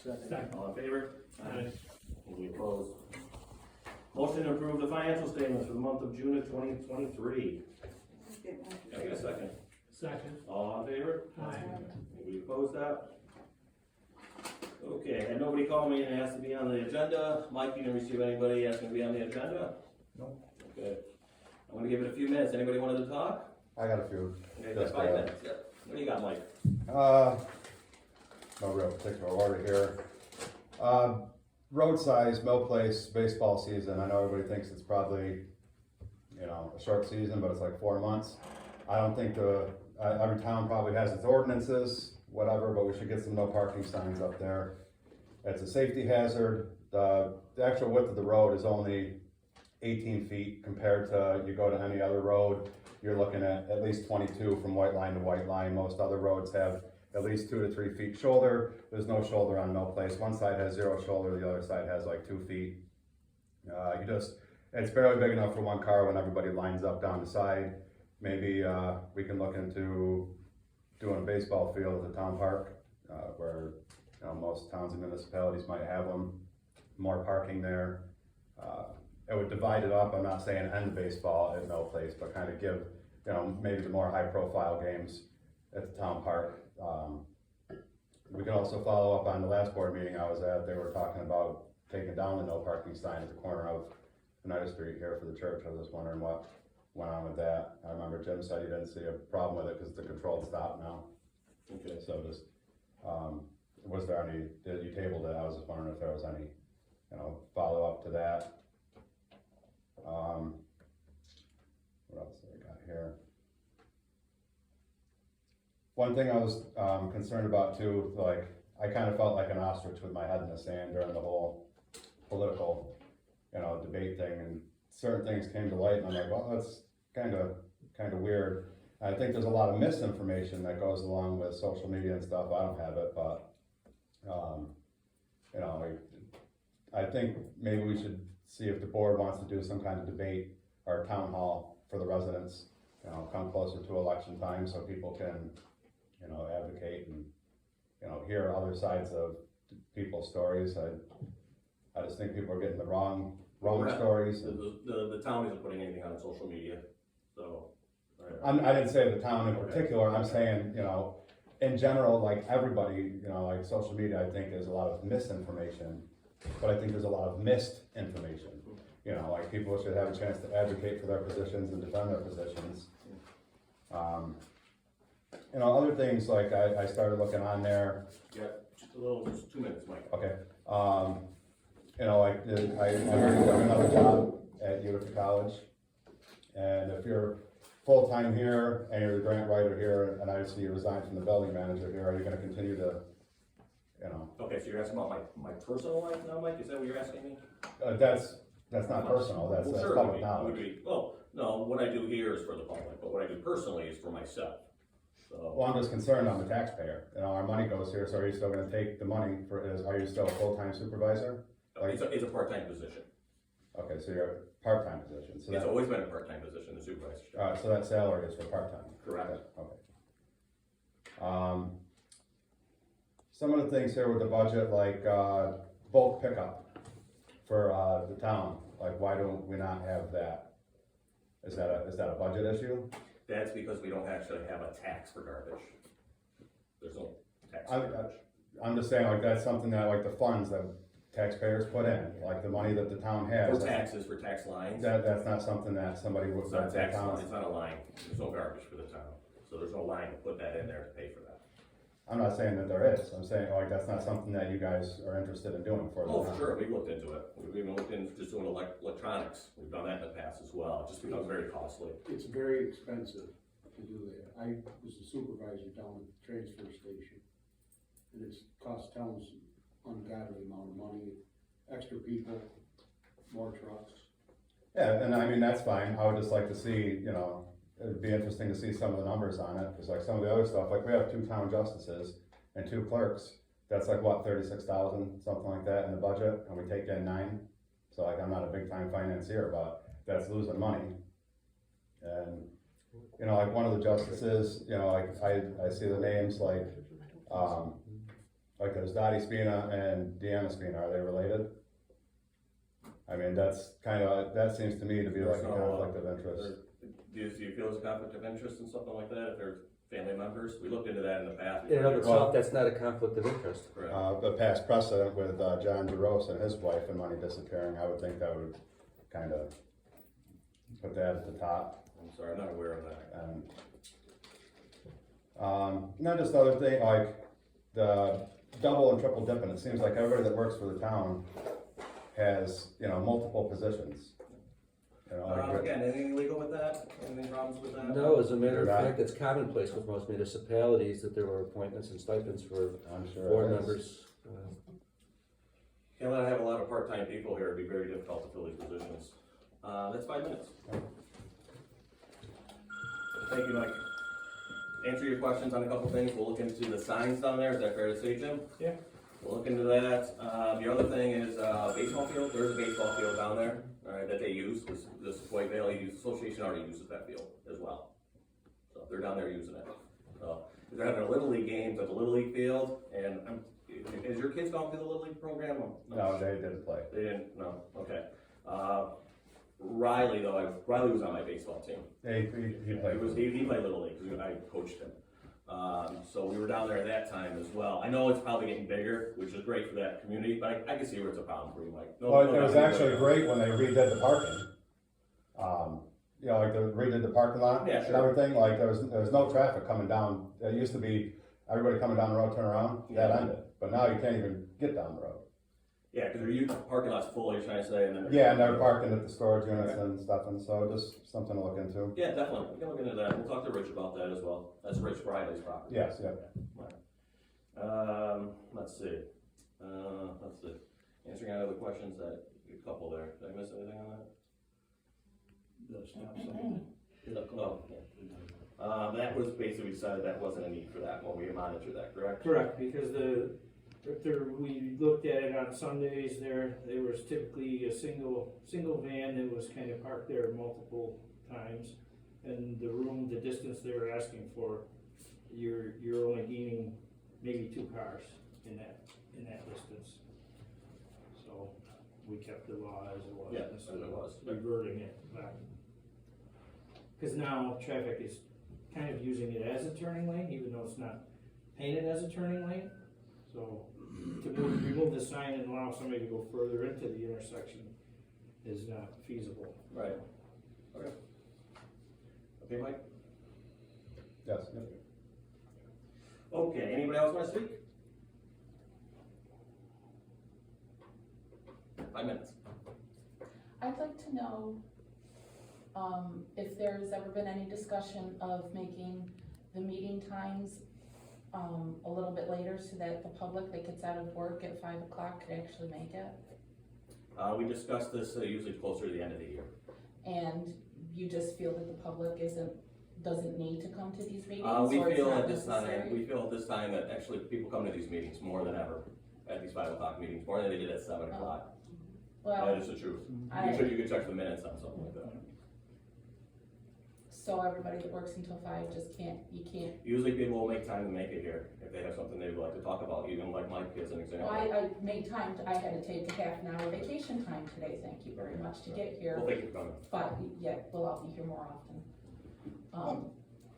Second. All in favor? Aye. Any opposed? Motion to approve the financial statements for the month of June of 2023. Can I get a second? Second. All in favor? Aye. Anybody opposed that? Okay, and nobody called me and asked to be on the agenda. Mike, you didn't receive anybody asking to be on the agenda? No. Okay. I'm gonna give it a few minutes. Anybody wanted to talk? I got a few. Okay, Just, 5 minutes, yeah. What do you got, Mike? No real particular order here. Road size, Mill Place, baseball season. I know everybody thinks it's probably, a short season, but it's like 4 months. I don't think every town probably has its ordinances, whatever, but we should get some no parking signs up there. It's a safety hazard. The actual width of the road is only 18 feet compared to, you go to any other road, you're looking at least 22 from white line to white line. Most other roads have at least 2 to 3 feet shoulder. There's no shoulder on Mill Place. One side has 0 shoulder, the other side has like 2 feet. It's barely big enough for one car when everybody lines up down the side. Maybe we can look into doing a baseball field at the town park, where most towns and municipalities might have them. More parking there. It would divide it up. I'm not saying end baseball at Mill Place, but kind of give maybe the more high profile games at the town park. We can also follow up on the last board meeting I was at. They were talking about taking down the no parking sign at the corner of United Street here for the church. I was just wondering what went on with that. I remember Jim said he didn't see a problem with it because it's a controlled stop now. Okay. So just, was there any, you tabled it, I was just wondering if there was any, follow up to that. What else do I got here? One thing I was concerned about too, like, I kind of felt like an ostrich with my head in the sand during the whole political, debate thing, and certain things came to light, and I'm like, well, that's kind of weird. I think there's a lot of misinformation that goes along with social media and stuff. I don't have it, but I think maybe we should see if the board wants to do some kind of debate or town hall for the residents. Come closer to election time so people can, advocate and, hear other sides of people's stories. I just think people are getting the wrong stories. The town isn't putting anything on social media, so. I didn't say the town in particular. I'm saying, in general, like everybody, like social media, I think there's a lot of misinformation, but I think there's a lot of missed information. Like people should have a chance to advocate for their positions and defend their positions. Other things like I started looking on there. Yeah, just 2 minutes, Mike. Okay. Like I heard you got another job at Utica College, and if you're full-time here and you're the grant writer here, and I see you resigned from the building manager here, are you gonna continue to, Okay, so you're asking about my personal life now, Mike? Is that what you're asking me? that's not personal, that's Sure, public would knowledge. be. Well, no, what I do here is for the public, but what I do personally is for myself. So, Well, I'm just concerned I'm a taxpayer, our money goes here, so are you still gonna take the money are you still a full-time supervisor? it's a part-time position. Okay, so you're a part-time position, so It's that, always been a part-time position, the supervisor's job. so that salary is for part-time? Correct. Okay. Some of the things here with the budget, like, bulk pickup for, the town, like, why don't we not have that? Is that a budget issue? That's because we don't actually have a tax for garbage. There's no tax I- for garbage. I'm just saying, like, that's something that, like, the funds that taxpayers put in, like, the money that the town has. For taxes, for tax lines. That's not something that somebody would, It's not a that the tax line, town, it's not a line, there's no garbage for the town, so there's no line to put that in there to pay for that. I'm not saying that there is, I'm saying, like, that's not something that you guys are interested in doing for the Oh, town. for sure, we looked into it, we've even looked into just doing electronics, we've done that in the past as well, it just becomes very costly. It's very expensive to do that. I was a supervisor down at the transfer station, and it's cost towns ungodly amount of money, extra people, more trucks. Yeah, and I mean, that's fine, I would just like to see, it'd be interesting to see some of the numbers on it, because like some of the other stuff, like we have 2 town justices and 2 clerks, that's like what, 36,000, something like that in the budget, and we take in 9, so like, I'm not a big time financier, but that's losing money. And, like one of the justices, like I see the names like like there's Dottie Spina and Deanna Spina, are they related? I mean, that's that seems to me to be like a There's no, conflict of interest. Do you feel there's a conflict of interest in something like that, if they're family members? We looked into that in the past. In and of itself, that's not a conflict of interest. Correct. The past precedent with John DeRose and his wife and money disappearing, I would think that would kind of put that at the top. I'm sorry, I'm not aware of that. Not just other thing, like the double and triple dipping, it seems like everybody that works for the town has, you know, multiple positions. You know, like Again, anything illegal with that? Anything problems with that? No, as a matter of Right. fact, it's commonplace with most municipalities that there were appointments and stipends for I'm sure board it is. members. Can't let I have a lot of part-time people here, it'd be very difficult to fill these positions. That's 5 minutes. Thank you, Mike. Answer your questions on a couple things, we'll look into the signs down there, is that fair to say, Jim? Yeah. We'll look into that. The other thing is, baseball field, there's a baseball field down there, alright, that they use, the Sequoia Valley Youth Association already uses that field as well. So they're down there using it. So, they're having a Little League games at the Little League field, and is your kids going through the Little League program? No, they didn't play. They didn't, no, okay. Riley though, Riley was on my baseball team. He played. He played Little League, because I coached him. So we were down there at that time as well. I know it's probably getting bigger, which is great for that community, but I can see where it's a problem for you, Mike. Well, it was actually great when they redid the parking. You know, like they redid the parking lot Yeah, and sure. everything, like there was no traffic coming down. It used to be everybody coming down the road, turn around, that Yeah. ended. But now you can't even get down the road. Yeah, because your parking lot's full, you're trying to say, and then. Yeah, and they're parking at the storage units and stuff, and so just something to look into. Yeah, definitely, we can look into that, we'll talk to Rich about that as well. That's Rich Riley's property. Yes, yeah. Let's see. Answering any other questions, a couple there. Did I miss anything on that? The stop sign. Oh, yeah. That was basically decided that wasn't a need for that when we monitored that, correct? Correct, because we looked at it on Sundays there was typically a single van that was kind of parked there multiple times. And the distance they were asking for, you're only gaining maybe 2 cars in that distance. So we kept the law as it was. Yeah, as instead it of was. Reverting it back. Cause now traffic is kind of using it as a turning lane, even though it's not painted as a turning lane. So to remove the sign and allow somebody to go further into the intersection is not feasible. Right. Okay. Okay, Mike? Yes, yeah. Okay, anybody else want to speak? 5 minutes. I'd like to know, if there's ever been any discussion of making the meeting times, a little bit later so that the public that gets out of work at 5 o'clock could actually make it? We discussed this usually closer to the end of the year. And you just feel that the public doesn't need to come to these meetings, We or it's feel not at this time, necessary? we feel at this time that actually people come to these meetings more than ever, at these 5 o'clock meetings, more than they did at 7 o'clock. That Well, is the truth. I- You could check the minutes on something like that. so everybody that works until 5 just you can't, Usually people will make time to make it here, if they have something they would like to talk about, even like Mike as an example. well, I made time, I had to take a half an hour vacation time today, thank you very much, to get here. Well, thank you for coming. But, yeah, well, I'll be here more often.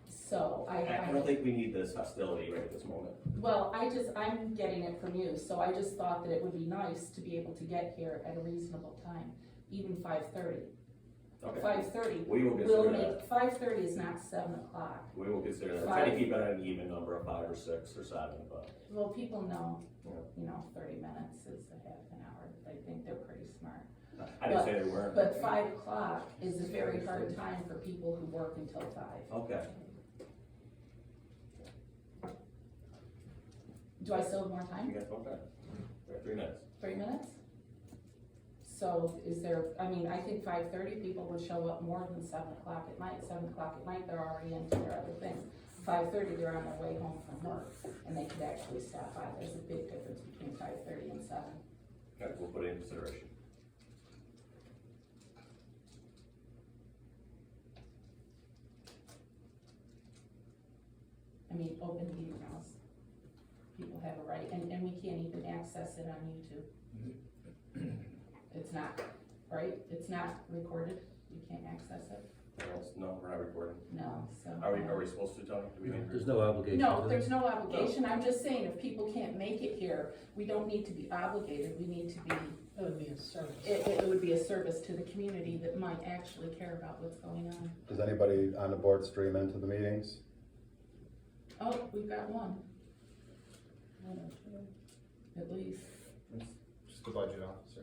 So I don't think we need this hostility right at this moment. well, I'm getting it from you, so I just thought that it would be nice to be able to get here at a reasonable time, even 5:30. Okay. 5:30 We will will consider make, that. 5:30 is not 7 o'clock. We will consider that. Try to keep it at an even number of 5 or 6 or 7, but. Well, people know, Yeah. 30 minutes is a half an hour, they think they're pretty smart. I didn't say they weren't. But 5 o'clock is a very hard time for people who work until 5. Okay. Do I still have more You time? guys want that? We have 3 minutes. 3 minutes? So is there, I think 5:30 people would show up more than 7 o'clock at night. 7 o'clock at night, they're already into their other things. 5:30, they're on their way home from work, and they could actually stop by. There's a big difference between 5:30 and 7. Okay, we'll put it in consideration. Open meeting house. People have a right, and we can't even access it on YouTube. It's not, right? It's not recorded, you can't access it? No, we're not recording. No, so. Are we supposed to, Tony? Do we need to? There's no obligation. No, to there's no obligation, I'm just saying, if people can't make it here, we don't need to be obligated, we need to be, It would be a service. it would be a service to the community that might actually care about what's going on. Does anybody on the board stream into the meetings? Oh, we've got one, at least. Just the budget officer.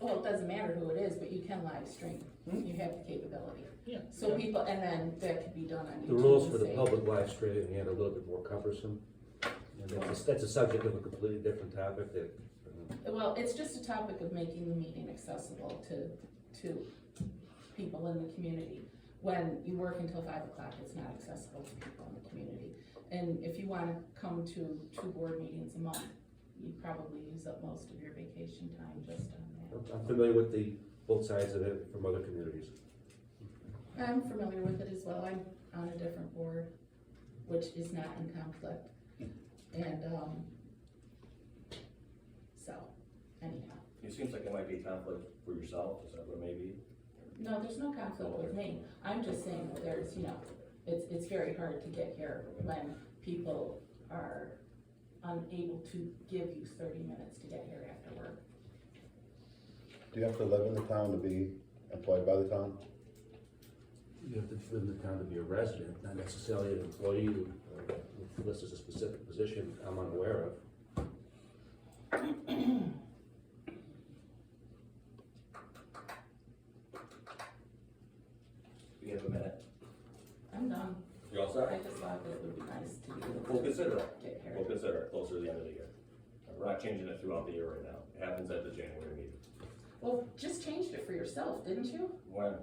Well, it doesn't matter who it is, but you can live stream, you have the capability. Yeah. So people, and then that could be done on YouTube. The rules for and the say- public live streaming are a little bit more cumbersome. And that's a subject of a completely different topic that, Well, it's just a topic of making the meeting accessible to people in the community. When you work until 5 o'clock, it's not accessible to people in the community. And if you wanna come to 2 board meetings a month, you'd probably use up most of your vacation time just on I'm familiar with both sides of it from other communities. that. I'm familiar with it as well, I'm on a different board, which is not in conflict. And, so, anyhow. It seems like it might be a conflict for yourself, is that what it may be? No, there's no conflict with me. I'm just saying that there's, it's very hard to get here when people are unable to give you 30 minutes to get here after work. Do you have to live in the town to be employed by the town? You have to live in the town to be a resident, not necessarily an employee who, unless it's a specific position I'm unaware of. We have a minute. I'm done. You all I set? just thought that it would be nice to be We'll able to consider it. get here. We'll consider it closer to the end of the year. We're not changing it throughout the year right now. It happens at the January meeting. Well, just changed it for yourself, didn't you? When?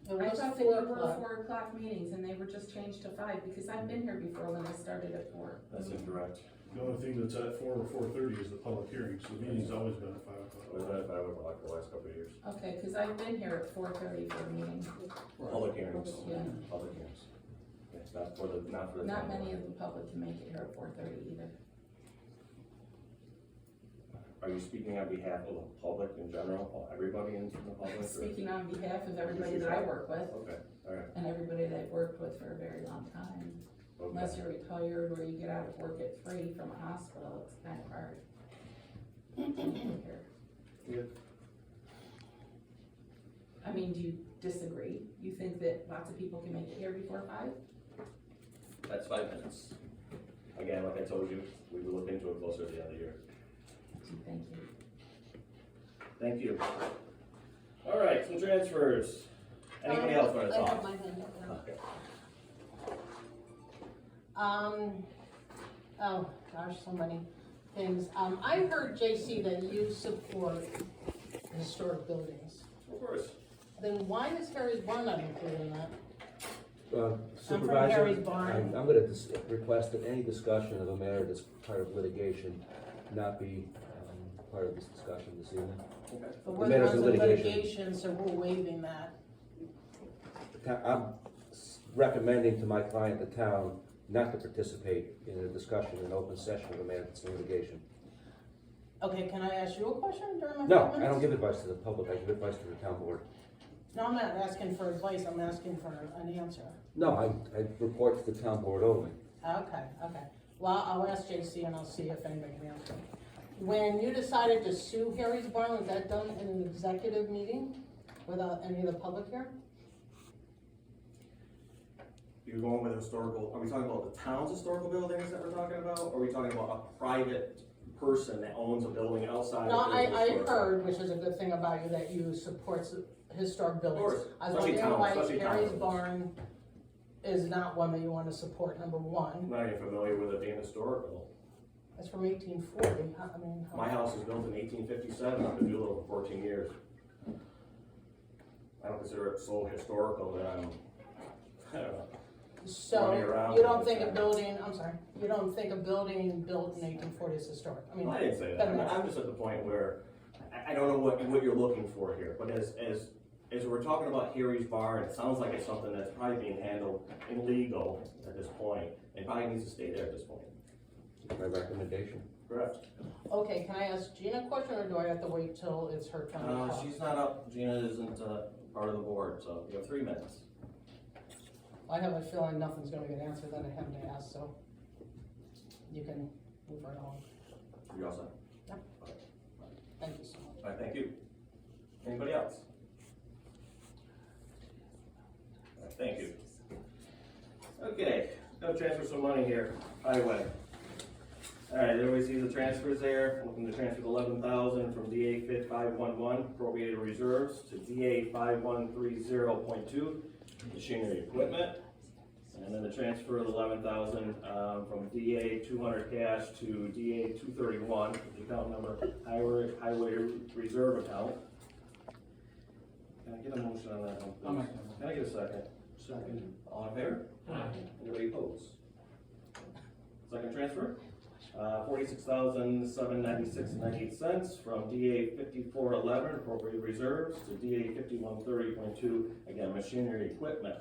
It I was thought that 4 you were o'clock. 4 o'clock meetings and they were just changed to 5 because I've been here before when they started at 4. That's incorrect. The only thing that's at 4 or 4:30 is the public hearing, so the meeting's always been at 5 We've o'clock. been at 5 o'clock for the last couple of years. Okay, cause I've been here at 4:30 for a meeting. Public hearings. Yeah. Public hearings. Okay, not for the. Not many of the public can make it here at 4:30 either. Are you speaking on behalf of the public in general, everybody in the public? or- Speaking on behalf of everybody that I work with Okay, all right. and everybody that I've worked with for a very long time. Unless Okay. you're retired or you get out of work at 3 from a hospital, it's kind of hard. to make it here. I mean, do you disagree? You think that lots of people can make it here before 5? That's 5 minutes. Again, like I told you, we will look into it closer to the end of the year. Thank you. Thank you. All right, some transfers. Anybody else want to I have talk? my hand up now. Okay. Oh gosh, so many things. I heard, JC, that you support historic buildings. Of course. Then why is Harry's Barn not included in that? Supervisor, Harry's Barn. I'm gonna request that any discussion of a matter that's part of litigation not be part of this discussion this evening. Okay. But The we're the matters ones of in litigation. litigation, so we're waiving that. I'm recommending to my client, the town, not to participate in a discussion in open session of a matter that's in litigation. Okay, can I ask you a question during my 5 No, minutes? I don't give advice to the public, I give advice to the town board. No, I'm not asking for advice, I'm asking for an answer. No, I report to the town board only. Okay. Well, I'll ask JC and I'll see if anybody can answer. When you decided to sue Harry's Barn, was that done in an executive meeting without any of the public here? You're going with historical, are we talking about the town's historical buildings that we're talking about? Or are we talking about a private person that owns a building outside? No, of the I historical? heard, which is a good thing about you, that you support historic buildings. course, I was especially wondering town- why especially town Harry's buildings. Barn is not one that you want to support, number one. I'm not even familiar with it being historical. It's from 1840, I mean. My house was built in 1857, I've been doing it for 14 years. I don't consider it so historical that I don't know. So, running around you don't with think a that. building, I'm sorry, you don't think a building built in 1840 is historic? I mean, I didn't say that, doesn't matter. I'm just at the point where, I don't know what you're looking for here, but as we're talking about Harry's Barn, it sounds like it's something that's probably being handled illegal at this point, and probably needs to stay there at this point. My recommendation. Correct. Okay, can I ask Gina a question, or do I have to wait till it's her turn to talk? She's not up, Gina isn't, part of the board, so you have 3 minutes. I have a feeling nothing's gonna get answered that I haven't asked, so you can move right along. You all set? Thank you so much. All right, thank you. Anybody else? All right, thank you. Okay, gotta transfer some money here, highway. All right, everybody sees the transfers there, looking to transfer 11,000 from DA Fit 511 appropriated reserves to DA 5130.2 machinery equipment. And then the transfer of 11,000 from DA 200 cash to DA 231, the account number highway reserve account. Can I get a motion on that one, please? Can I get a second? Second. All in favor? Anybody opposed? Second transfer, 46,796.98 from DA 5411 appropriated reserves to DA 5130.2, again, machinery equipment.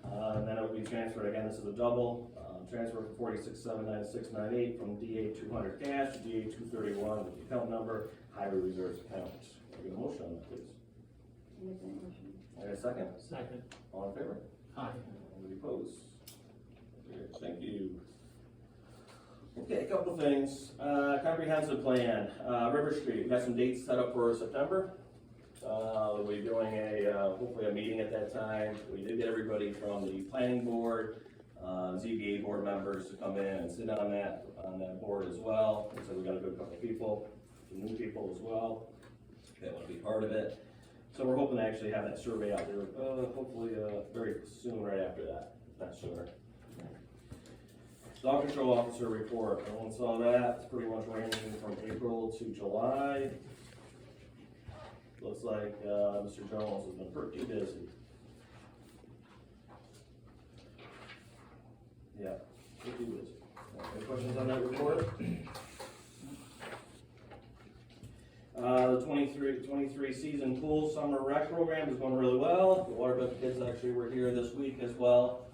And then it would be transferred, again, this is a double, transfer for 46,796.98 from DA 200 cash to DA 231 with the account number, highway reserves account. Can I get a motion on that, please? I got a second? Second. All in favor? Aye. Anybody opposed? Okay, thank you. Okay, a couple of things. Comprehensive plan, River Street, we got some dates set up for September. We'll be doing hopefully a meeting at that time. We did get everybody from the planning board, ZBA board members to come in and sit on that board as well. So we got a good couple of people, some new people as well, that want to be part of it. So we're hoping to actually have that survey out there, hopefully very soon, right after that, if not sooner. Dog control officer report, everyone saw that, it's pretty much ranging from April to July. Looks like Mr. Jones has been pretty busy. Yeah, pretty busy. Any questions on that report? The 23 season pool summer rec program is going really well. The Waterbed kids actually were here this week as well.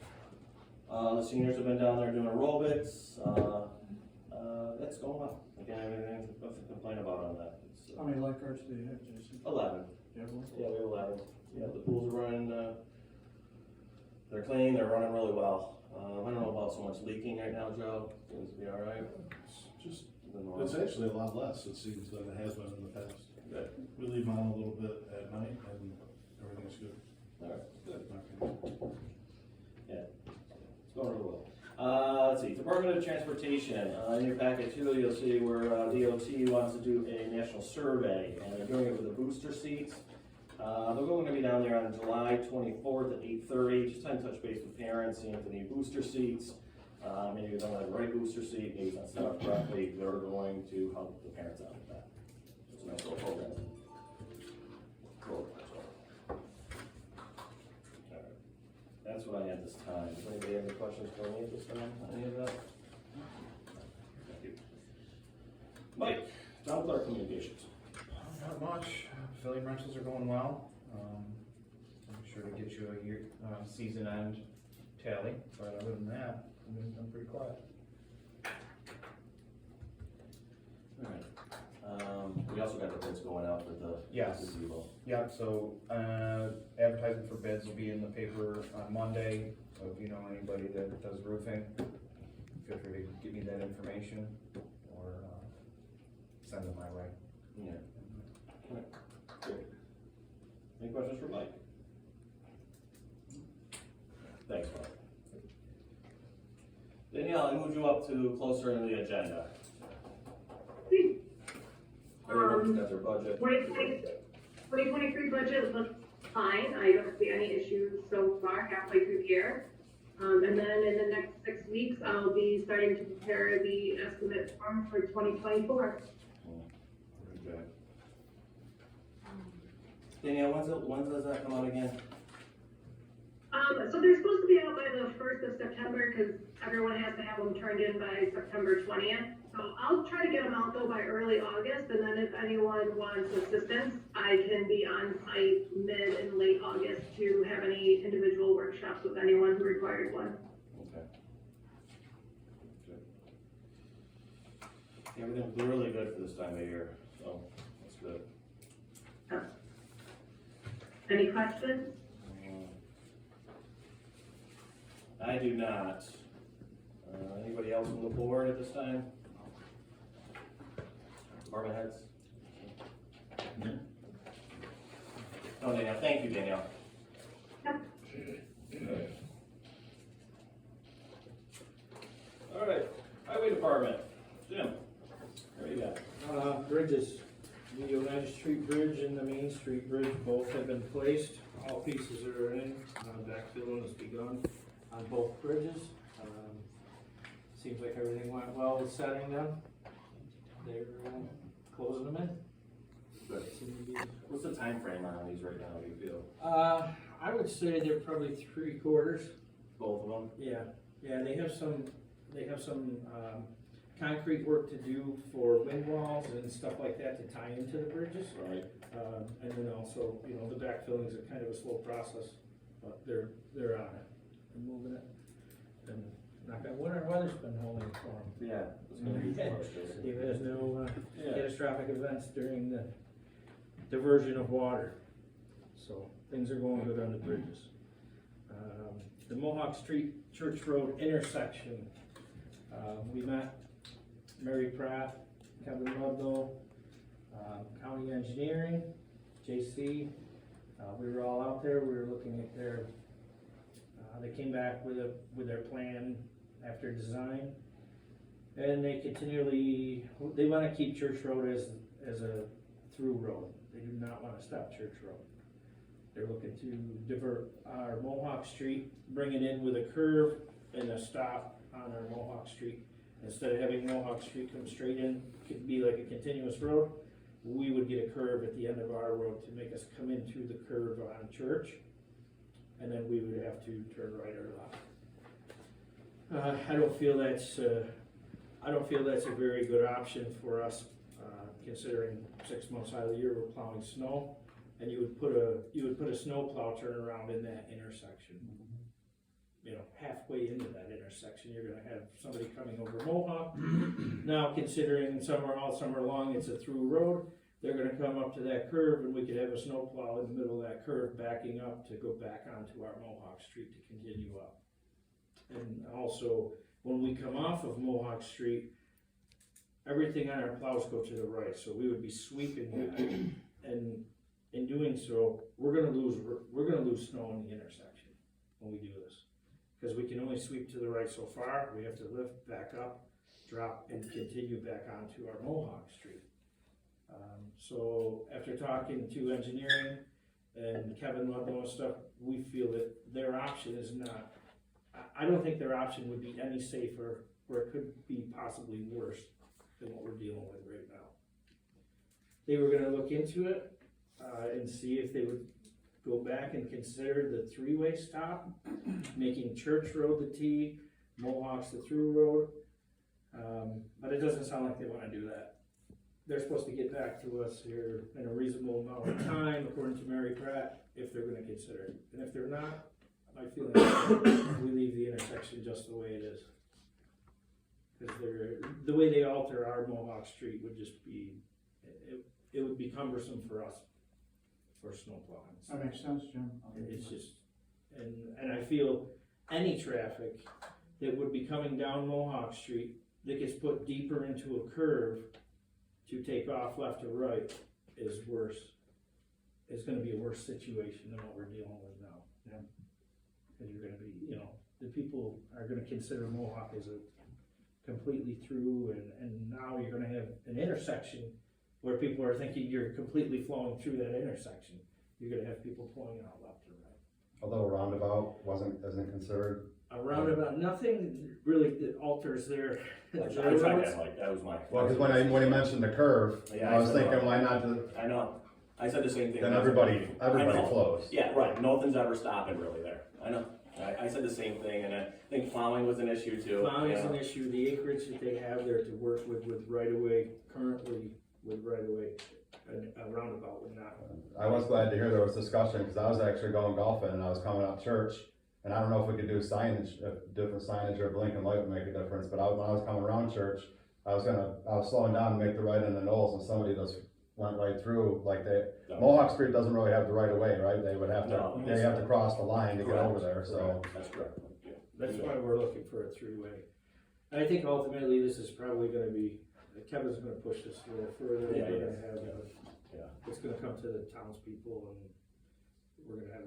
The seniors have been down there doing aerobics. That's going well. Again, anything to complain about on that. It's, How many lifeguards do you have, Jason? 11. You have one? Yeah, we have 11. Yeah, the pools are running, they're clean, they're running really well. I don't know about so much leaking right now, Joe. Seems to be all right. It's actually a lot less, it seems, than it has been in the past. Good. We leave them on a little bit at night and everything's good. All right, good. Okay. Yeah, it's going really well. Let's see, Department of Transportation, in your packet too, you'll see where DOT wants to do a national survey, and they're doing it with the booster seats. They're going to be down there on July 24th at 8:30, just trying to touch base with parents, seeing if they need booster seats. Maybe they don't have the right booster seat, maybe it's not set up correctly, they're going to help the parents out with that. It's a nice little program. Cool. That's what I had this time. Does anybody have any questions for me at this time on any of that? Thank you. Mike, Town Clerk Communications. Not much. Affiliate rentals are going well. I'm sure to get you a year, season end tally, but other than that, I'm pretty quiet. Alright. We also got the bids going out for the Yes. gazebo. Yeah, so, advertising for bids will be in the paper on Monday, so if you know anybody that does roofing, feel free to give me that information, or, send them my way. Yeah. Alright, good. Any questions for Mike? Thanks, Mike. Danielle, I moved you up to closer in the agenda. Everyone's got their budget. 2023 budget looks fine. I don't see any issues so far halfway through the year. And then in the next 6 weeks, I'll be starting to prepare the estimate form for 2024. Very good. Danielle, when does that come out again? So they're supposed to be out by the 1st of September because everyone has to have them turned in by September 20th. So I'll try to get them out though by early August, and then if anyone wants assistance, I can be on site mid and late August to have any individual workshops with anyone who required one. Okay. Everything's really good for this time of year, so that's good. Any questions? I do not. Anybody else on the board at this time? Department heads? Oh, Danielle, thank you, Danielle. All right, highway department, Jim, what do you got? Bridges, the United Street Bridge and the Main Street Bridge both have been placed, all pieces are in, backfilling has begun on both bridges. Seems like everything went well with setting them, they're closing them in. Good. Seem to be- What's the time frame on these right now, do you feel? I would say they're probably 3/4. Both of them? Yeah, they have some, concrete work to do for wind walls and stuff like that to tie into the bridges. Right. And then also, you know, the backfilling is a kind of a slow process, but they're on it, they're moving it. And knock on wood, our weather's been holding for them. Yeah. It's gonna be frustrating. Steve has no Yeah. catastrophic events during the diversion of water. So things are going good on the bridges. The Mohawk Street Church Road intersection, we met Mary Pratt, Kevin Ludlow, County Engineering, JC. We were all out there, we were looking at their, they came back with their plan after design. And they they wanna keep Church Road as a through road. They do not wanna stop Church Road. They're looking to divert our Mohawk Street, bring it in with a curve and a stop on our Mohawk Street. Instead of having Mohawk Street come straight in, could be like a continuous road, we would get a curve at the end of our road to make us come in through the curve on Church. And then we would have to turn right or left. I don't feel that's a very good option for us, considering 6 months out of the year we're plowing snow. And you would put a snow plow turnaround in that intersection. You know, halfway into that intersection, you're gonna have somebody coming over Mohawk. Now, considering all summer long, it's a through road, they're gonna come up to that curve and we could have a snow plow in the middle of that curve backing up to go back onto our Mohawk Street to continue up. And also, when we come off of Mohawk Street, everything on our plows go to the right, so we would be sweeping that. And in doing so, we're gonna lose snow in the intersection when we do this. Cause we can only sweep to the right so far, we have to lift back up, drop, and continue back onto our Mohawk Street. So after talking to engineering and Kevin Ludlow and stuff, we feel that their option is not, I don't think their option would be any safer, or it could be possibly worse than what we're dealing with right now. They were gonna look into it, and see if they would go back and consider the three-way stop, making Church Road the T, Mohawk's the through road. But it doesn't sound like they wanna do that. They're supposed to get back to us here in a reasonable amount of time, according to Mary Pratt, if they're gonna consider it. And if they're not, my feeling is we leave the intersection just the way it is. Cause the way they alter our Mohawk Street would just be, it would be cumbersome for us, for snow plowing. That makes sense, Jim. It's just, and I feel any traffic that would be coming down Mohawk Street that gets put deeper into a curve to take off left or right is worse. It's gonna be a worse situation than what we're dealing with now. Yeah. Cause you're gonna be, you know, the people are gonna consider Mohawk as a completely through, and now you're gonna have an intersection where people are thinking you're completely flowing through that intersection. You're gonna have people pulling out left or right. A little roundabout isn't considered. A roundabout, nothing really that alters their. I tried that, like, that was my. Well, because when he mentioned the curve, Yeah, I was I said, thinking, why not I know, I said the same thing. then everybody I know. flows. Yeah, right, nothing's ever stopping really there, I know. I said the same thing, and I think plowing was an issue too. Plowing is you an know. issue, the acreage that they have there to work with right of way, currently with right of way, a roundabout would not. I was glad to hear there was discussion, because I was actually going golfing and I was coming up church, and I don't know if we could do signage, if different signage or blinking light would make a difference, but when I was coming around church, I was slowing down to make the right in the Knolls and somebody just went right through, like No. Mohawk Street doesn't really have the right of way, right? They would have No. to, they have to cross the line to get over there, so. Correct. That's correct, yeah. That's why we're looking for a three-way. And I think ultimately this is probably gonna be, Kevin's gonna push this a little further. Yeah, We're yeah, gonna have, yeah. it's gonna come to the townspeople and we're gonna have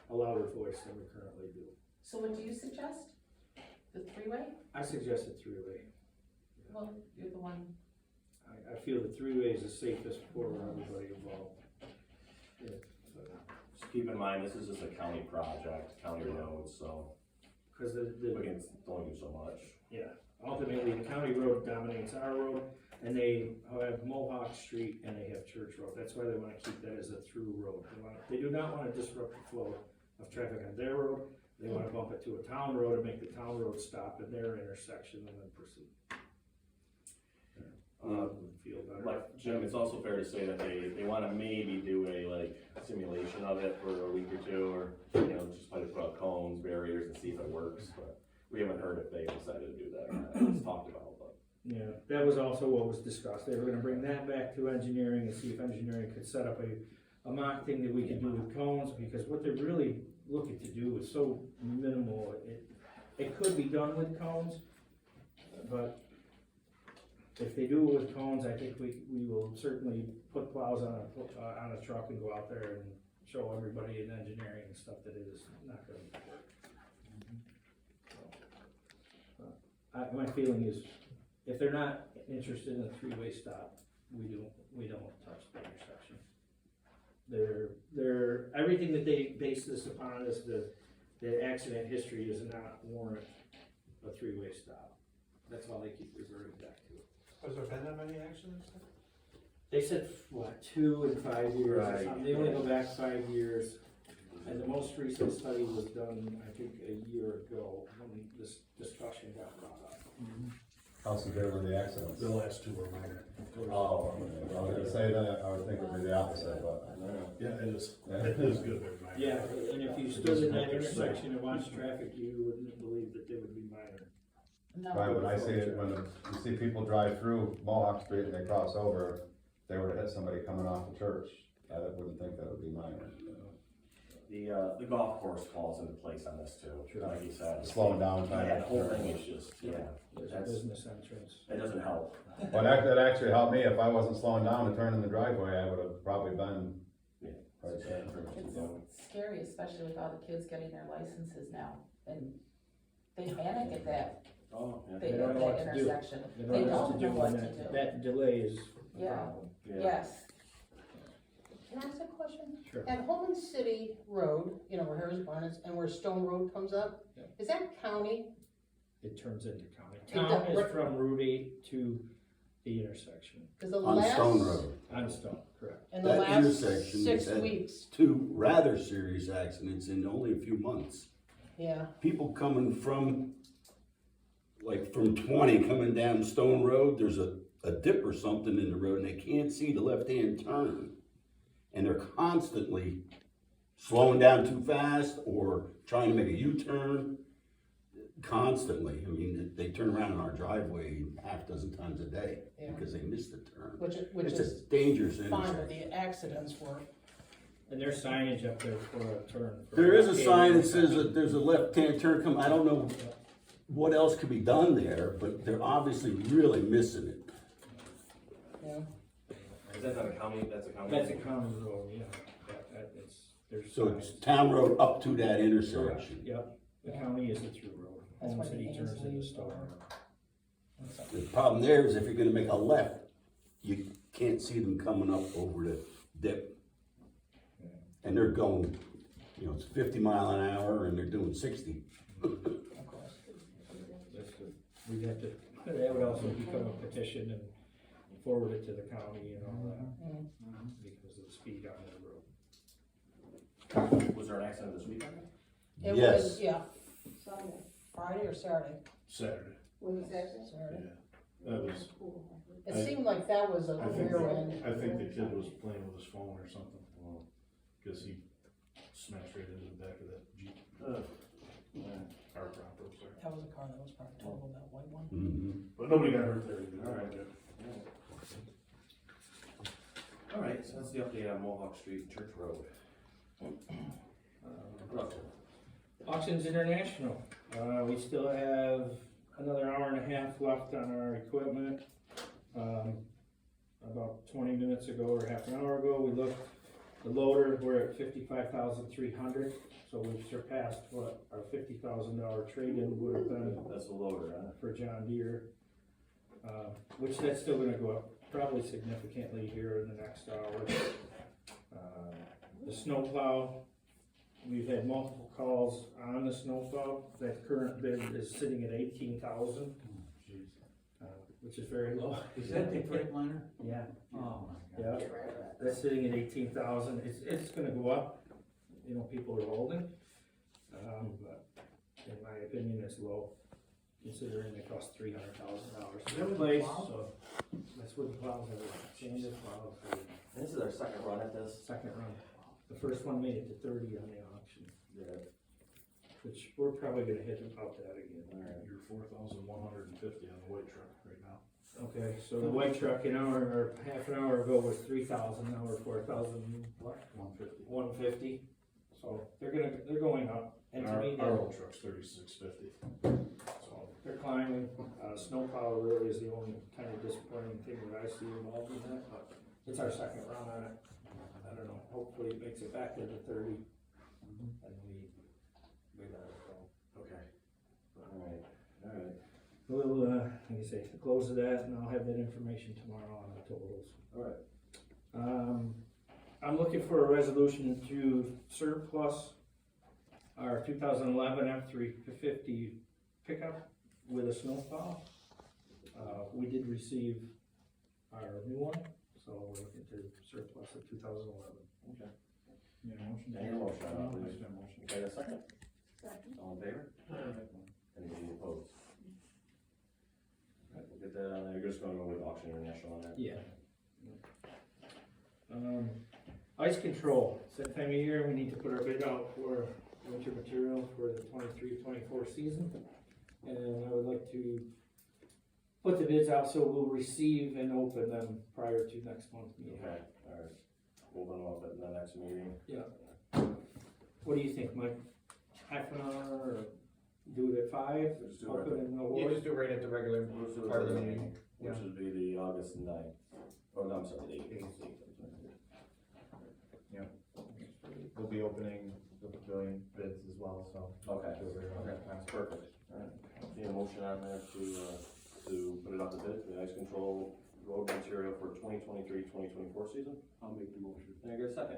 a louder voice than we currently do. So what do you suggest? The three-way? I suggested three-way. Well, you're the one, I feel the three-way is the safest for everybody involved. Yeah, so, Just keep in mind, this is just a county project, county road, so cause we can only do so much. ultimately, the county road dominates our road, and they have Mohawk Street and they have Church Road. That's why they wanna keep that as a through road. They do not wanna disrupt the flow of traffic on their road. They wanna bump it to a town road and make the town road stop at their intersection and then proceed. Feel better. But Jim, it's also fair to say that they wanna maybe do a like simulation of it for a week or two, or, you know, just try to put up cones, barriers and see if it works, but we haven't heard if they decided to do that, or not. It's talked about, but. Yeah, that was also what was discussed. They were gonna bring that back to engineering and see if engineering could set up a mock thing that we could do with cones, because what they're really looking to do is so minimal. It could be done with cones, but if they do it with cones, I think we will certainly put plows on a truck and go out there and show everybody in engineering and stuff that it is not gonna work. My feeling is, if they're not interested in a three-way stop, we don't touch the intersection. Everything that they base this upon is the accident history does not warrant a three-way stop. That's all they keep reverting back to. Has there been that many accidents? They said, what, 2 in 5 years or Right. something, they only go back 5 years. And the most recent study was done, I think, a year ago, when this discussion got brought up. How severe were the accidents? The last two were minor. Oh. I was gonna say that, I would think it would be the opposite, but. Yeah, it is. It is good, they're minor. Yeah, and if you stood in that intersection and watched traffic, you wouldn't believe that they would be minor. no. Right, when I see it, when you see people drive through Mohawk Street and they cross over, if they were to hit somebody coming off the church, I wouldn't think that would be minor. The golf course falls into place on this too, like you said. Slowing down time. Yeah, the whole thing is just, yeah, There's a That's- business entrance. it doesn't help. Well, that actually helped me, if I wasn't slowing down to turn in the driveway, I would have probably been. Yeah. right there. It's scary, especially with all the kids getting their licenses now, and they panic at that, Oh, yeah. They don't know what that to do. intersection. They They don't don't know what and to do. that delay is a Yeah. problem. Yeah. Yes, Can I ask a question? Sure. At Holman City Road, you know, where Harris Barn is, and where Stone Road comes up, Yeah. is that county? It turns into county. It Town does- is from Route 8 to the intersection. Cause the On last. Stone Road. On Stone, correct. In the That last intersection 6 has had weeks, 2 rather serious accidents in only a few months. yeah, People coming from, like from 20 coming down Stone Road, there's a dip or something in the road and they can't see the left-hand turn. And they're constantly slowing down too fast or trying to make a U-turn. Constantly, I mean, they turn around in our driveway half dozen times a day Yeah. because they missed the turn. which It's is a dangerous fine, but intersection. the accidents were, And there's signage up there for a turn. There is a sign that says that there's a left-hand turn coming, I don't know what else could be done there, but they're obviously really missing it. yeah. Is that not a county, that's a county? That's a county road, yeah. There's So it's signs. town road up to that Correct, intersection. yep. The county is the through road. That's Home where City the turns Ainsley into is Stone. going. The problem there is if you're gonna make a left, you can't see them coming up over the dip. And they're going, you know, it's 50 mile an hour and they're doing 60. That's good. We'd have to, that would also become a petition and forward it to the county and all that, because of the speed on that road. Was there an accident this weekend? It Yes. was, yeah, Friday or Saturday? Saturday, Saturday. yeah. That was, It I- seemed like that was a I think, rear end. I think the kid was playing with his phone or something, cause he smashed right into the back of that Jeep. Car prop, I'm sorry. That was a car that was probably totaled, that white one. But nobody got hurt there either. Alright. Alright, so that's the update on Mohawk Street, Church Road. Russell. Auctions International, we still have another hour and a half left on our equipment. About 20 minutes ago or half an hour ago, we looked, the loader, we're at 55,300, so we've surpassed what our $50,000 trade-in would have been That's the loader, huh? for John Deere. Which that's still gonna go up probably significantly here in the next hour. The snowplow, we've had multiple calls on the snowplow. That current bid is sitting at 18,000, which is very low. Is that the Freightliner? Yeah, Oh my God. yeah, that's sitting at 18,000. It's gonna go up, you know, people are holding. But in my opinion, it's low, considering they cost $300,000 to replace, so that's what the plows are, change the plows. This is our second run at this. Second run. The first one made it to 30 on the auction, Yeah. which we're probably gonna hit about that again. Alright. You're 4,150 on the white truck right now. Okay, so the white truck an hour, or half an hour ago was 3,000, now we're 4,000, what, 150. 150? So they're going up, and to me, Our old truck's 3650. So, they're climbing. Snowplow really is the only kind of disappointing thing that I see involved in that, but it's our second run on it. I don't know, hopefully it makes it back to the 30, and we let it go. Okay. Alright. We'll, like I say, close of that, and I'll have that information tomorrow on the totals. Alright. I'm looking for a resolution to surplus our 2011 F-350 pickup with a snowplow. We did receive our new one, so we're looking to surplus the 2011. Okay. yeah, motion. Any motion on that, please? Yeah, motion. Okay, a second? Second. All in favor? Anybody opposed? Alright, we'll get that on there, you're just gonna go with Auction International on that? Yeah. Ice control, it's that time of year, we need to put our bid out for winter material for the 23-24 season. And I would like to put the bids out so we'll receive and open them prior to next month's meeting. Okay, alright. We'll open them up at the next meeting. What do you think, Mike? Half an hour, or do it at 5? Just do it Open right and no You award? just do it right at the regular We'll do it part of the right meeting. Which would be the August 9th. Oh, no, I'm sorry, the 8th. We'll be opening the pavilion bids as well, so. Okay, that's perfect. Alright, need a motion on there to put it out to bid for the ice control road material for 2023-2024 season. I'll make the motion. Can I get a second?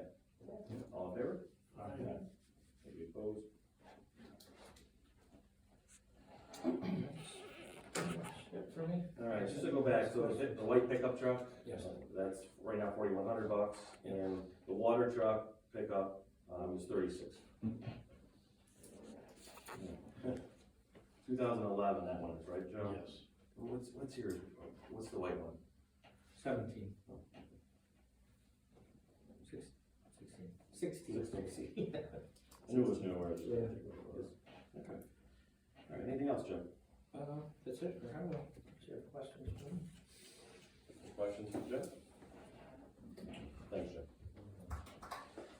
All in favor? Aye. Any opposed? Yep, for me? Alright, just to go back, so the white pickup truck, Yes. that's right now $4,100, and the water truck pickup, is 36. 2011, that one is, right, Joe? Yes. What's yours, what's the white one? 17. 16. 16. I knew it was newer. Yeah. Okay. Alright, anything else, Joe? That's it for highway. Do you have questions for me? Any questions for Joe? Thanks, Joe.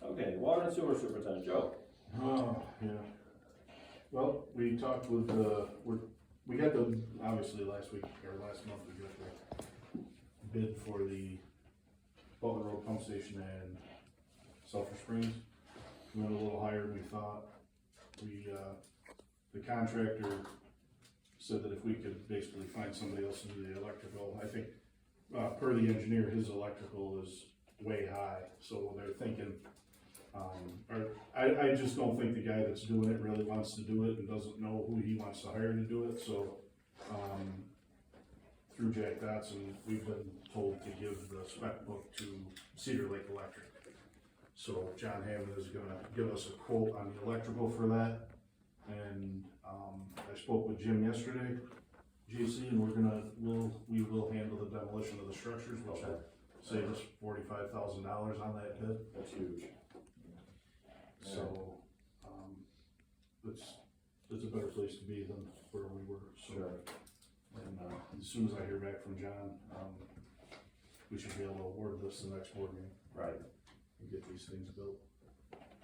Okay, water and sewer superintendent, Joe. Oh, yeah. Well, we talked with, we got the, obviously last week, or last month, we got the bid for the Butler Road Pump Station and Sulphur Springs. We went a little higher than we thought. The contractor said that if we could basically find somebody else to do the electrical, I think, per the engineer, his electrical is way high, so they're thinking, I just don't think the guy that's doing it really wants to do it and doesn't know who he wants to hire to do it, so, through Jack Dotson, we've been told to give the spec book to Cedar Lake Electric. So John Hammond is gonna give us a quote on the electrical for that, and, I spoke with Jim yesterday, JC, and we will handle the demolition of the structures, which will save us $45,000 on that bid. That's huge. So, it's it's a better place to be than where we were, so. And, as soon as I hear back from John, we should be able to award this the next board meeting. Right. And get these things built.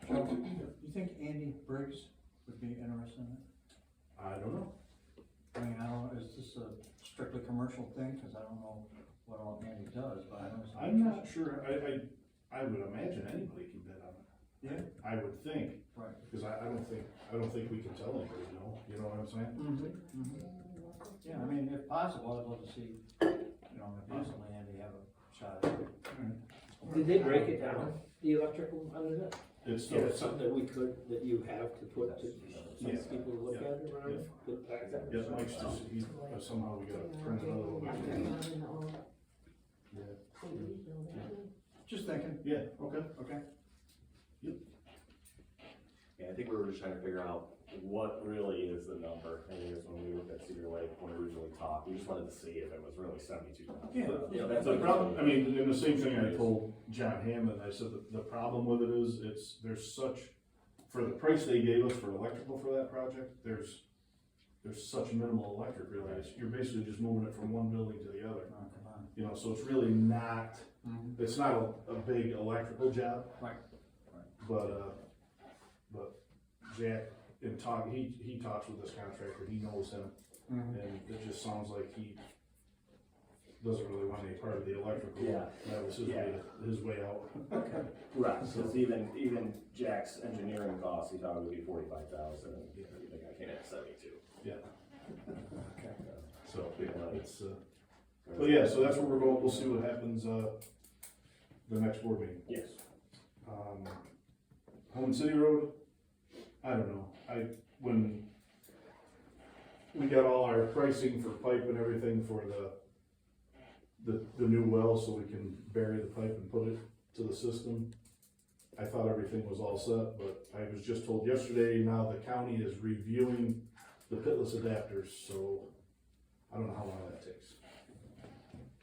So, do you think Andy Briggs would be interested in it? I don't know. I mean, I don't, is this a strictly commercial thing? Cause I don't know what all Andy does, but I know. he's I'm not interested. sure, I would imagine anybody can bid on it. Yeah. I would think, Right. because I don't think we can tell anybody no, you know what I'm saying? Yeah, I mean, if possible, I'd love to see, you know, if possibly Andy have a shot at it. Did they break it down, the electrical under that? It's Yeah, still, it's something that we could, that you have to put to, some Yeah. people to look Yeah. at it around. yeah, Mike's just, somehow we gotta print it out. Just thinking. Yeah, okay. Okay. Yeah, I think we were just trying to figure out what really is the number, and it is when we looked at Cedar Lake, when we originally talked, we just wanted to see if it was really 72,000. Yeah. You know, that's The what. problem, I mean, and the same thing I told John Hammond, I said that the problem with it is, there's such, for the price they gave us for electrical for that project, there's such minimal electric really, you're basically just moving it from one building to the other. Oh, come on. You know, so it's really not, it's not a big electrical job. Right. But Jack, he talks with this contractor, he knows him, and it just sounds like he doesn't really want any part of the electrical. Yeah. That was his way out. Right, because even Jack's engineering costs, he thought it would be 45,000, and you think I came in at 72. Yeah. Okay. So, yeah, it's, but yeah, so that's where we're going, we'll see what happens, the next board meeting. Yes. Home City Road, I don't know, when we got all our pricing for pipe and everything for the new well, so we can bury the pipe and put it to the system, I thought everything was all set, but I was just told yesterday, now the county is reviewing the pitless adapters, so I don't know how long that takes.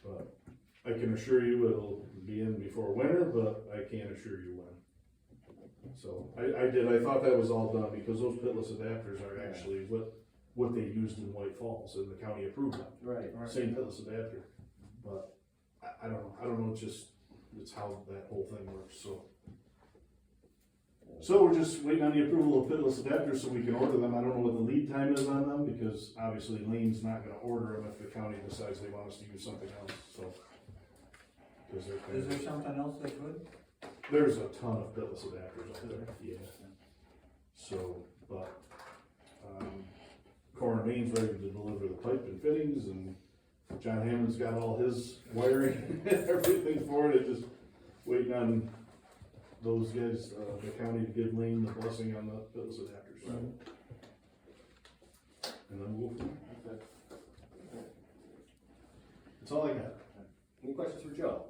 But I can assure you it'll be in before winter, but I can't assure you when. So I thought that was all done because those pitless adapters are actually what they used in White Falls and the county approved them. Right. Same pitless adapter, but I don't know, it's how that whole thing works, so. So we're just waiting on the approval of pitless adapters so we can order them. I don't know what the lead time is on them because obviously Lane's not gonna order them if the county decides they want us to use something else, so. 'Cause they're kind Is of- there something else they could? There's a ton of pitless adapters out there, yeah. So, but, Coroner Main's ready to deliver the pipe and fittings, and John Hammond's got all his wiring and everything for it, it's just waiting on those guys, the county to give Lane the blessing on the pitless adapters. And then we'll, that's all I got. Any questions for Joe?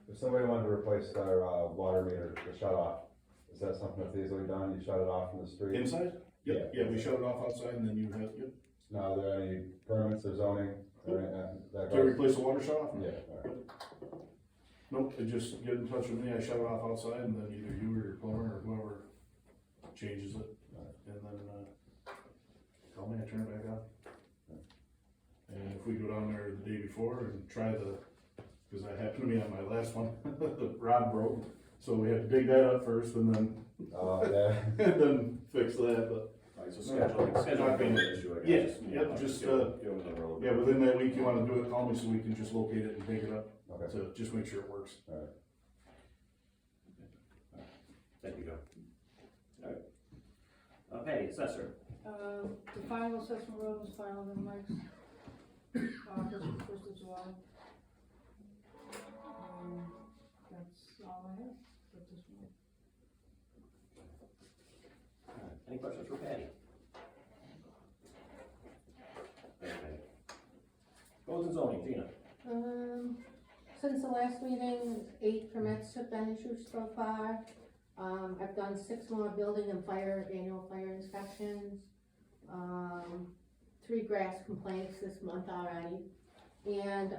If somebody wanted to replace their, water meter, the shut off, is that something that's easily done? You shut it off from the street? Inside? Yep, yeah, we shut it off outside and then you have, yep. Now, are there any permits or zoning or anything that To goes? replace the water shut off? Yeah, alright. Nope, they just get in touch with me, I shut it off outside, and then either you or your plumber or whoever changes it, and then, call me, I turn it back on. And if we go down there the day before and try cause that happened to me on my last one, the rod broke, so we had to dig that up first and then, Yeah. and then fix that, but. Right, so scheduling being an issue, I guess. Yeah, yep, just, give them the road. Yeah, within that week, you wanna do it, call me so we can just locate it and dig it up, Okay. to just make sure it works. Alright. Thank you, Joe. Alright. Patty, assessor. The final assessment road was filed in Mike's office on first of July. That's all I have at this point. Alright, any questions for Patty? Thank you, Patty. Roads and zoning, Gina. Since the last meeting, 8 permits have been issued so far. I've done 6 more building and annual fire inspections. 3 grass complaints this month already. And,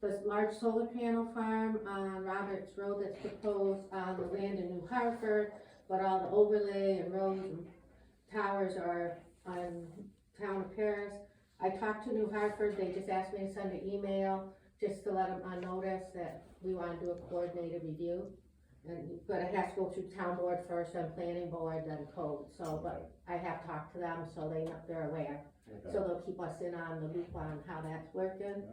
the large solar panel farm on Roberts Road that's proposed on the land in New Hartford, but all the overlay and roads and towers are on town of Paris. I talked to New Hartford, they just asked me to send an email, just to let them on notice that we wanna do a coordinated review. But it has to go through town board first, then planning board, then code, so, but I have talked to them, so they're aware. Okay. So they'll keep us in on the loop on how that's working.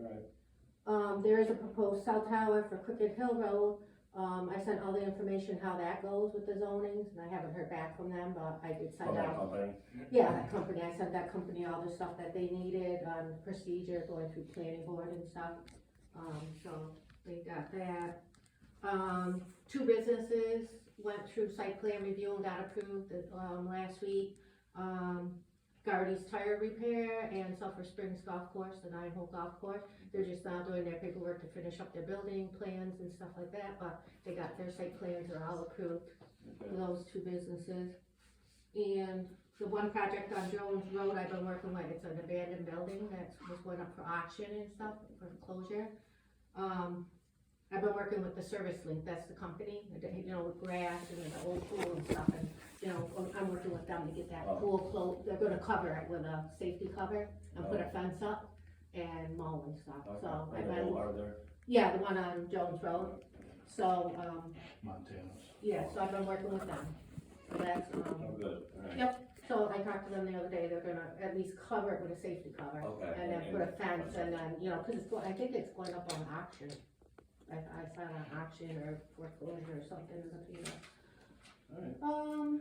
Alright. There is a proposed cell tower for Crooked Hill Road. I sent all the information how that goes with the zonings, and I haven't heard back from them, but I did send From that out. company. Yeah, that company, I sent that company all the stuff that they needed on procedure, going through planning board and stuff. So they got that. Two businesses went through site plan review and got approved, last week. Gardy's Tire Repair and Sulphur Springs Golf Course, the 9-hole golf course. They're just now doing their paperwork to finish up their building plans and stuff like that, but they got their site plans are all approved for those two businesses. And the one project on Jones Road I've been working with, it's an abandoned building that was going up for auction and stuff, for closure. I've been working with the Service Link, that's the company, you know, with grass and the old pool and stuff, and, you know, I'm working with them to get that pool closed. They're gonna cover it with a safety cover and put a fence up and mow and stuff, so. I've been- Yeah, the one on Jones Road, so, Montana's. yeah, so I've been working with them, so that's, Oh, good, alright. Yep, so I talked to them the other day, they're gonna at least cover it with a safety cover. Okay. And then put a fence and then, you know, cause I think it's going up on auction. I saw it on auction or foreclosure or something in the paper. Alright. I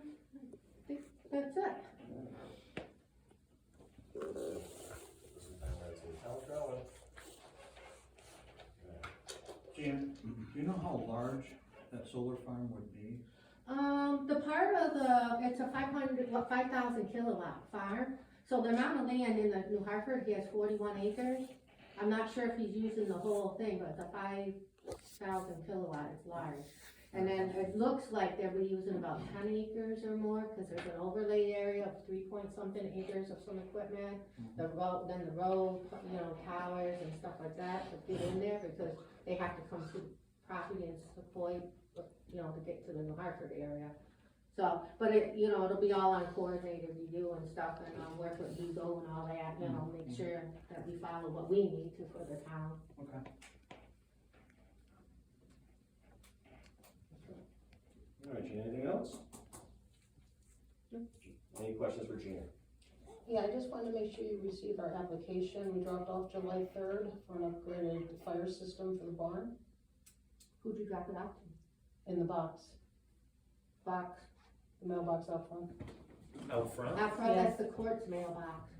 think that's it. Jan, do you know how large that solar farm would be? The part of it's a 5,000 kilowatt farm. So the amount of land in the New Hartford, he has 41 acres. I'm not sure if he's using the whole thing, but it's a 5,000 kilowatt, it's large. And then it looks like they'll be using about 10 acres or more, cause there's an overlay area of 3-point-something acres of some equipment. The road, you know, towers and stuff like that to fit in there, because they have to come through property and support, you know, to get to the New Hartford area. So, but it, you know, it'll be all on coordinated review and stuff, and work with Hugo and all that, you know, make sure that we follow what we need to for the town. Okay. Alright, Gina, anything else? Any questions for Gina? Yeah, I just wanted to make sure you received our application. We dropped off July 3rd for an upgraded fire system for the barn Who'd you drop it off to? in the box, Box. the mailbox out front Out front? Out front, Yeah. that's the court's mailbox.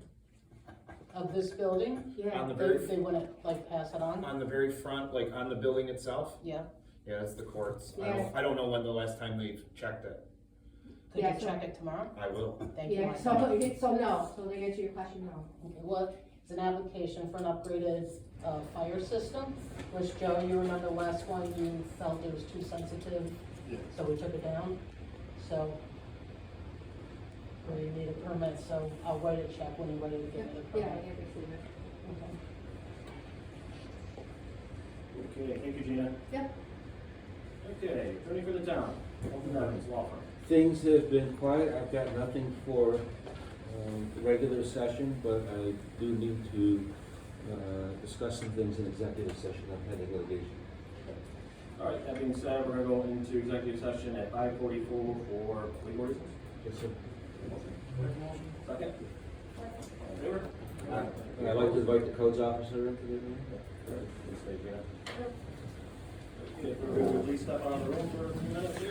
of this building. Yeah. On the They, very, they wouldn't like pass it on? on the very front, like on the building itself? Yeah. Yeah, it's the courts. Yeah. I don't know when the last time they've checked it. Could Yeah, you so- check it tomorrow? I will. Thank you. Yeah, Mike. so no, so to answer your question, no. Okay, well, it's an application for an upgraded, fire system, which Joe, you remember last one, you felt it was too sensitive, Yeah. so we took it down. So, we need a permit, so I'll write a check when you're ready to Yeah, get the I permit. never seen it. Okay. Okay, thank you, Gina. Yep. Okay, attorney for the town, Open Gardens Law Firm. Things have been quiet, I've got nothing for, the regular session, but I do need to, discuss some things in executive session on pending litigation. Alright, that being said, we're gonna go into executive session at 5:44 for legal reasons. Yes, sir. Second? All in favor? And I'd like to invite the codes officer into the room. Please stay, Gina. Okay, if we're good, would you step out of the room for a few minutes here?